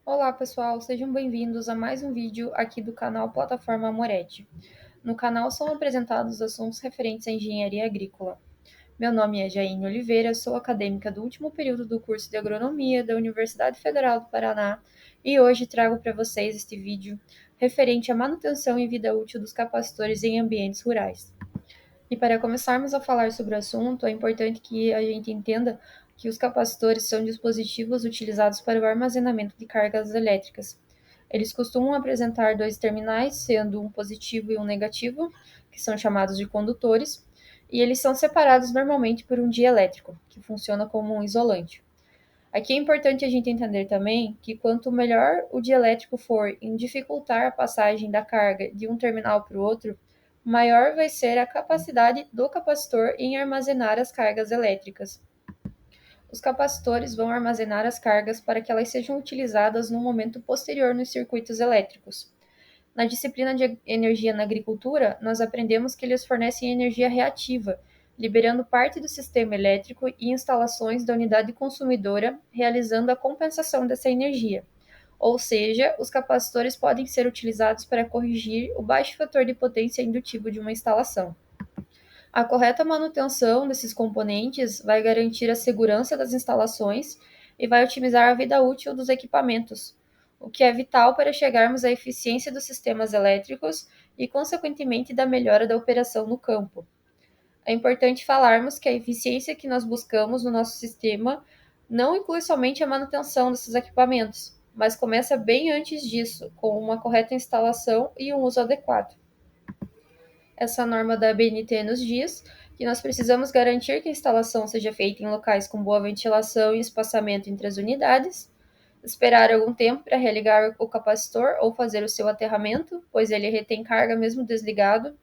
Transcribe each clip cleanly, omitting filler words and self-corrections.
Olá pessoal, sejam bem-vindos a mais um vídeo aqui do canal Plataforma Amoretti. No canal são apresentados assuntos referentes à engenharia agrícola. Meu nome é Jaine Oliveira, sou acadêmica do último período do curso de agronomia da Universidade Federal do Paraná e hoje trago para vocês este vídeo referente à manutenção e vida útil dos capacitores em ambientes rurais. E para começarmos a falar sobre o assunto, é importante que a gente entenda que os capacitores são dispositivos utilizados para o armazenamento de cargas elétricas. Eles costumam apresentar dois terminais, sendo um positivo e um negativo, que são chamados de condutores, e eles são separados normalmente por um dielétrico, que funciona como um isolante. Aqui é importante a gente entender também que quanto melhor o dielétrico for em dificultar a passagem da carga de um terminal para o outro, maior vai ser a capacidade do capacitor em armazenar as cargas elétricas. Os capacitores vão armazenar as cargas para que elas sejam utilizadas no momento posterior nos circuitos elétricos. Na disciplina de energia na agricultura, nós aprendemos que eles fornecem energia reativa, liberando parte do sistema elétrico e instalações da unidade consumidora, realizando a compensação dessa energia. Ou seja, os capacitores podem ser utilizados para corrigir o baixo fator de potência indutivo de uma instalação. A correta manutenção desses componentes vai garantir a segurança das instalações e vai otimizar a vida útil dos equipamentos, o que é vital para chegarmos à eficiência dos sistemas elétricos e, consequentemente, da melhora da operação no campo. É importante falarmos que a eficiência que nós buscamos no nosso sistema não inclui somente a manutenção desses equipamentos, mas começa bem antes disso, com uma correta instalação e um uso adequado. Essa norma da ABNT nos diz que nós precisamos garantir que a instalação seja feita em locais com boa ventilação e espaçamento entre as unidades, esperar algum tempo para religar o capacitor ou fazer o seu aterramento, pois ele retém carga mesmo desligado.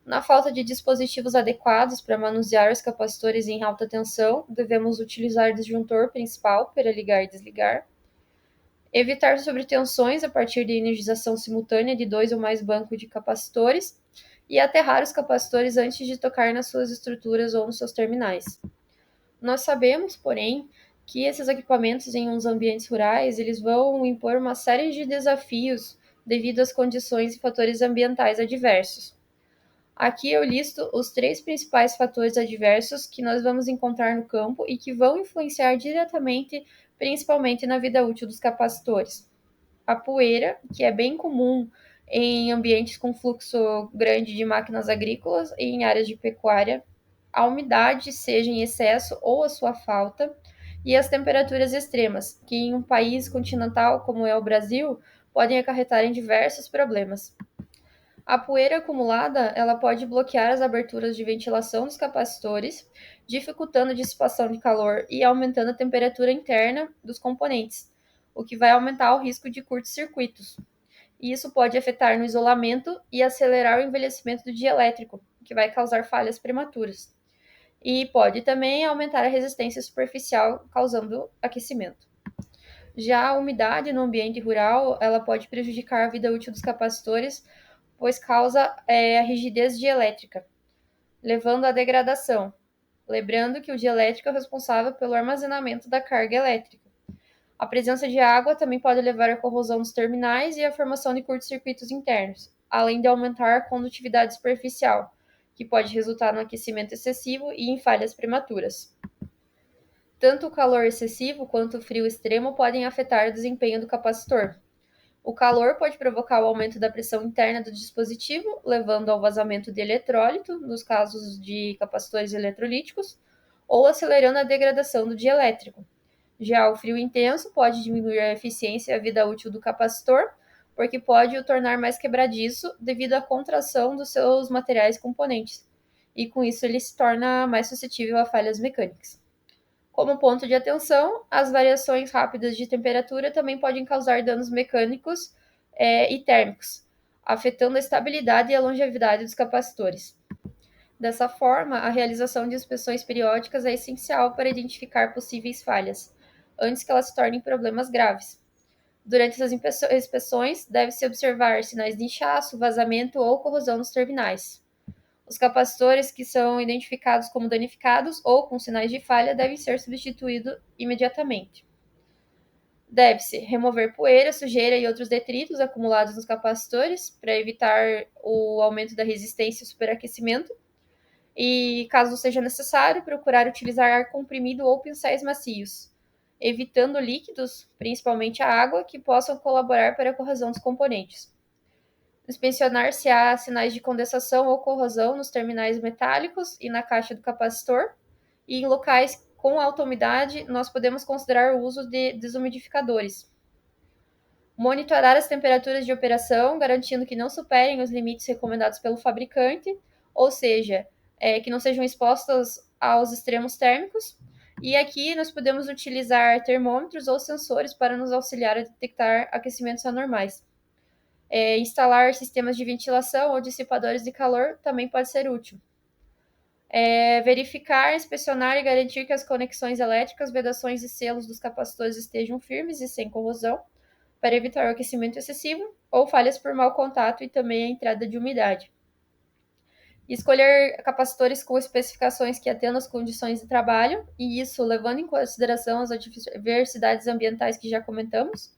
Na falta de dispositivos adequados para manusear os capacitores em alta tensão, devemos utilizar disjuntor principal para ligar e desligar. Evitar sobretensões a partir de energização simultânea de dois ou mais bancos de capacitores e aterrar os capacitores antes de tocar nas suas estruturas ou nos seus terminais. Nós sabemos, porém, que esses equipamentos em uns ambientes rurais, eles vão impor uma série de desafios devido às condições e fatores ambientais adversos. Aqui eu listo os três principais fatores adversos que nós vamos encontrar no campo e que vão influenciar diretamente, principalmente na vida útil dos capacitores. A poeira, que é bem comum em ambientes com fluxo grande de máquinas agrícolas e em áreas de pecuária, a umidade, seja em excesso ou a sua falta, e as temperaturas extremas, que em um país continental como é o Brasil, podem acarretar em diversos problemas. A poeira acumulada, ela pode bloquear as aberturas de ventilação dos capacitores, dificultando a dissipação de calor e aumentando a temperatura interna dos componentes, o que vai aumentar o risco de curtos-circuitos. E isso pode afetar no isolamento e acelerar o envelhecimento do dielétrico, que vai causar falhas prematuras. E pode também aumentar a resistência superficial, causando aquecimento. Já a umidade no ambiente rural, ela pode prejudicar a vida útil dos capacitores, pois causa a rigidez dielétrica, levando à degradação. Lembrando que o dielétrico é responsável pelo armazenamento da carga elétrica. A presença de água também pode levar à corrosão dos terminais e à formação de curtos-circuitos internos, além de aumentar a condutividade superficial, que pode resultar no aquecimento excessivo e em falhas prematuras. Tanto o calor excessivo quanto o frio extremo podem afetar o desempenho do capacitor. O calor pode provocar o aumento da pressão interna do dispositivo, levando ao vazamento de eletrólito, nos casos de capacitores eletrolíticos, ou acelerando a degradação do dielétrico. Já o frio intenso pode diminuir a eficiência e a vida útil do capacitor, porque pode o tornar mais quebradiço devido à contração dos seus materiais componentes, e com isso ele se torna mais suscetível a falhas mecânicas. Como ponto de atenção, as variações rápidas de temperatura também podem causar danos mecânicos e térmicos, afetando a estabilidade e a longevidade dos capacitores. Dessa forma, a realização de inspeções periódicas é essencial para identificar possíveis falhas, antes que elas se tornem problemas graves. Durante essas inspeções, deve-se observar sinais de inchaço, vazamento ou corrosão nos terminais. Os capacitores que são identificados como danificados ou com sinais de falha devem ser substituídos imediatamente. Deve-se remover poeira, sujeira e outros detritos acumulados nos capacitores para evitar o aumento da resistência e superaquecimento. E, caso seja necessário, procurar utilizar ar comprimido ou pincéis macios, evitando líquidos, principalmente a água, que possam colaborar para a corrosão dos componentes. Inspecionar se há sinais de condensação ou corrosão nos terminais metálicos e na caixa do capacitor. E em locais com alta umidade, nós podemos considerar o uso de desumidificadores. Monitorar as temperaturas de operação, garantindo que não superem os limites recomendados pelo fabricante, ou seja, que não sejam expostas aos extremos térmicos. E aqui nós podemos utilizar termômetros ou sensores para nos auxiliar a detectar aquecimentos anormais. Instalar sistemas de ventilação ou dissipadores de calor também pode ser útil. Verificar, inspecionar e garantir que as conexões elétricas, vedações e selos dos capacitores estejam firmes e sem corrosão, para evitar o aquecimento excessivo ou falhas por mau contato e também a entrada de umidade. Escolher capacitores com especificações que atendam às condições de trabalho, e isso levando em consideração as adversidades ambientais que já comentamos,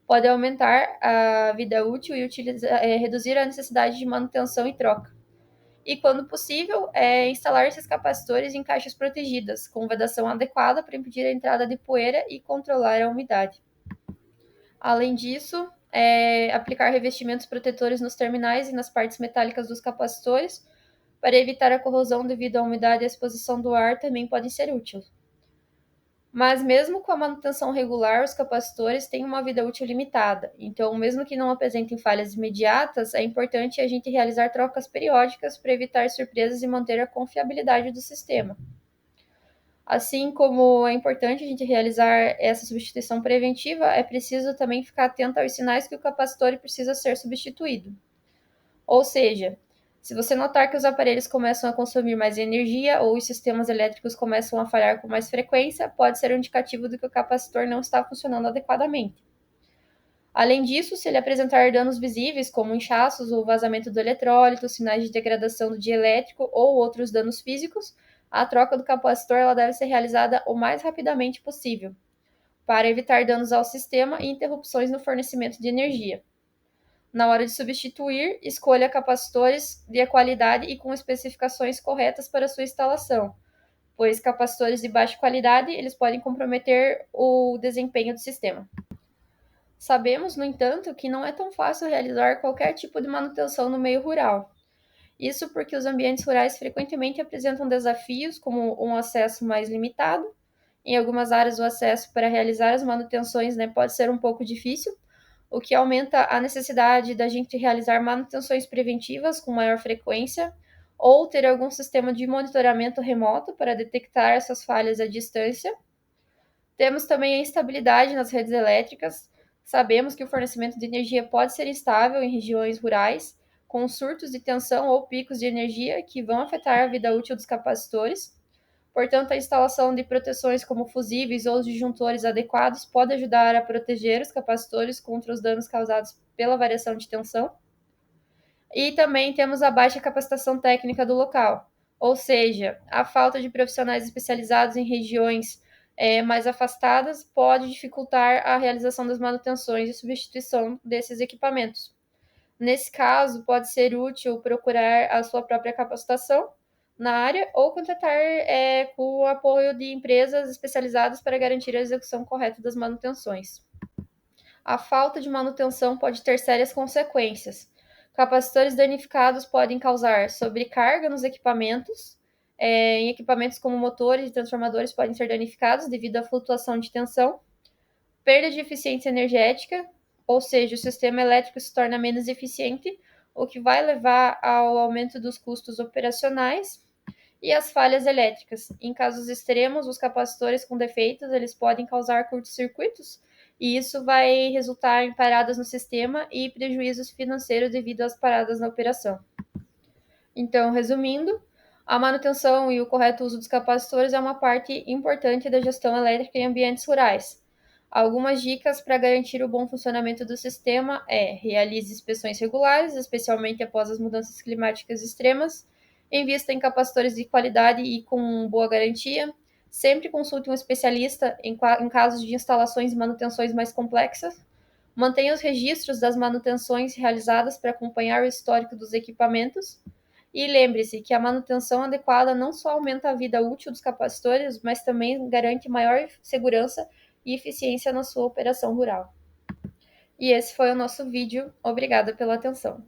pode aumentar a vida útil e reduzir a necessidade de manutenção e troca. E, quando possível, instalar esses capacitores em caixas protegidas, com vedação adequada para impedir a entrada de poeira e controlar a umidade. Além disso, aplicar revestimentos protetores nos terminais e nas partes metálicas dos capacitores para evitar a corrosão devido à umidade e à exposição do ar também podem ser úteis. Mas mesmo com a manutenção regular, os capacitores têm uma vida útil limitada. Então, mesmo que não apresentem falhas imediatas, é importante a gente realizar trocas periódicas para evitar surpresas e manter a confiabilidade do sistema. Assim como é importante a gente realizar essa substituição preventiva, é preciso também ficar atento aos sinais que o capacitor precisa ser substituído. Ou seja, se você notar que os aparelhos começam a consumir mais energia ou os sistemas elétricos começam a falhar com mais frequência, pode ser um indicativo de que o capacitor não está funcionando adequadamente. Além disso, se ele apresentar danos visíveis, como inchaços ou vazamento do eletrólito, sinais de degradação do dielétrico ou outros danos físicos, a troca do capacitor ela deve ser realizada o mais rapidamente possível, para evitar danos ao sistema e interrupções no fornecimento de energia. Na hora de substituir, escolha capacitores de qualidade e com especificações corretas para sua instalação, pois capacitores de baixa qualidade eles podem comprometer o desempenho do sistema. Sabemos, no entanto, que não é tão fácil realizar qualquer tipo de manutenção no meio rural. Isso porque os ambientes rurais frequentemente apresentam desafios como um acesso mais limitado. Em algumas áreas, o acesso para realizar as manutenções pode ser um pouco difícil, o que aumenta a necessidade da gente realizar manutenções preventivas com maior frequência ou ter algum sistema de monitoramento remoto para detectar essas falhas à distância. Temos também a instabilidade nas redes elétricas. Sabemos que o fornecimento de energia pode ser instável em regiões rurais, com surtos de tensão ou picos de energia que vão afetar a vida útil dos capacitores. Portanto, a instalação de proteções como fusíveis ou disjuntores adequados pode ajudar a proteger os capacitores contra os danos causados pela variação de tensão. E também temos a baixa capacitação técnica do local, ou seja, a falta de profissionais especializados em regiões mais afastadas pode dificultar a realização das manutenções e substituição desses equipamentos. Nesse caso, pode ser útil procurar a sua própria capacitação na área ou contratar com o apoio de empresas especializadas para garantir a execução correta das manutenções. A falta de manutenção pode ter sérias consequências. Capacitores danificados podem causar sobrecarga nos equipamentos. Em equipamentos como motores e transformadores podem ser danificados devido à flutuação de tensão. Perda de eficiência energética, ou seja, o sistema elétrico se torna menos eficiente, o que vai levar ao aumento dos custos operacionais. E as falhas elétricas. Em casos extremos, os capacitores com defeitos eles podem causar curtos-circuitos, e isso vai resultar em paradas no sistema e prejuízos financeiros devido às paradas na operação. Então, resumindo, a manutenção e o correto uso dos capacitores é uma parte importante da gestão elétrica em ambientes rurais. Algumas dicas para garantir o bom funcionamento do sistema realize inspeções regulares, especialmente após as mudanças climáticas extremas, invista em capacitores de qualidade e com boa garantia, Sempre consulte um especialista em casos de instalações e manutenções mais complexas. Mantenha os registros das manutenções realizadas para acompanhar o histórico dos equipamentos. E lembre-se que a manutenção adequada não só aumenta a vida útil dos capacitores, mas também garante maior segurança e eficiência na sua operação rural. E esse foi o nosso vídeo. Obrigada pela atenção.